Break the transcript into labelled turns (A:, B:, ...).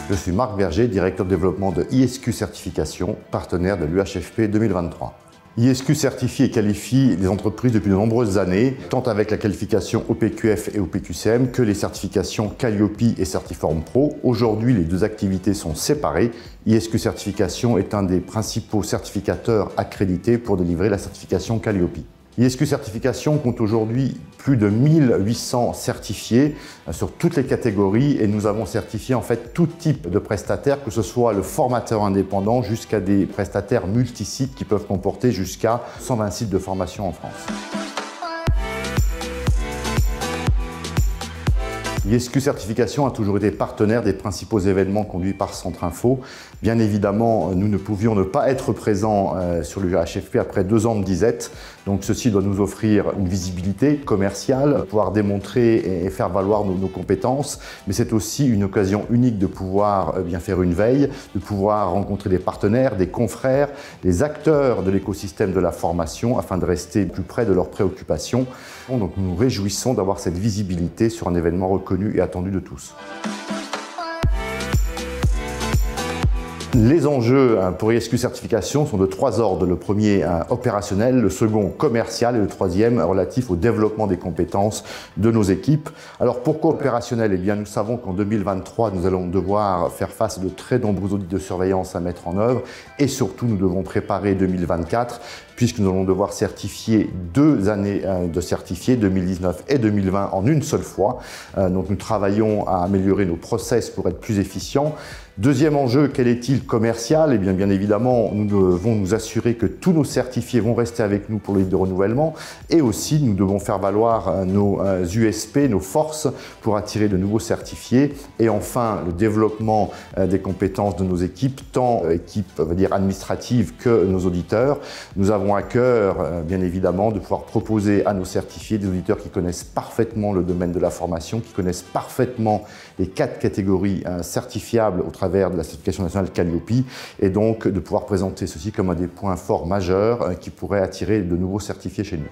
A: Je suis Marc Berger, directeur de développement de ISQ Certification, partenaire de l'UHFP 2023. ISQ certifie et qualifie les entreprises depuis de nombreuses années, tant avec la qualification OPQF et OPQCM que les certifications Calliope et Certiform Pro. Aujourd'hui, les deux activités sont séparées. ISQ Certification est un des principaux certificateurs accrédités pour délivrer la certification Calliope. ISQ Certification compte aujourd'hui plus de 1800 certifiés sur toutes les catégories et nous avons certifié en fait tout type de prestataires, que ce soit le formateur indépendant jusqu'à des prestataires multisites qui peuvent comporter jusqu'à 120 sites de formation en France. ISQ Certification a toujours été partenaire des principaux événements conduits par Centrinfo. Bien évidemment, nous ne pouvions ne pas être présents sur le HFP après 2 ans de disette. Donc ceci doit nous offrir une visibilité commerciale, pouvoir démontrer et faire valoir nos compétences. Mais c'est aussi une occasion unique de pouvoir bien faire une veille, de pouvoir rencontrer des partenaires, des confrères, des acteurs de l'écosystème de la formation afin de rester plus près de leurs préoccupations. Donc nous nous réjouissons d'avoir cette visibilité sur un événement reconnu et attendu de tous. Les enjeux pour ISQ Certification sont de 3 ordres. Le premier opérationnel, le second commercial et le troisième relatif au développement des compétences de nos équipes. Alors pourquoi opérationnel? Eh bien nous savons qu'en 2023, nous allons devoir faire face à de très nombreux audits de surveillance à mettre en œuvre et surtout nous devons préparer 2024 puisque nous allons devoir certifier 2 années de certifiés, 2019 et 2020 en une seule fois. Donc nous travaillons à améliorer nos process pour être plus efficients. Deuxième enjeu, quel est-il commercial? Eh bien évidemment, nous devons nous assurer que tous nos certifiés vont rester avec nous pour le de renouvellement et aussi nous devons faire valoir nos USP, nos forces pour attirer de nouveaux certifiés. Et enfin, le développement des compétences de nos équipes, tant équipes administratives que nos auditeurs. Nous avons à cœur, bien évidemment, de pouvoir proposer à nos certifiés des auditeurs qui connaissent parfaitement le domaine de la formation, qui connaissent parfaitement les 4 catégories certifiables au travers de la certification nationale Calliope et donc de pouvoir présenter ceci comme un des points forts majeurs qui pourraient attirer de nouveaux certifiés chez nous.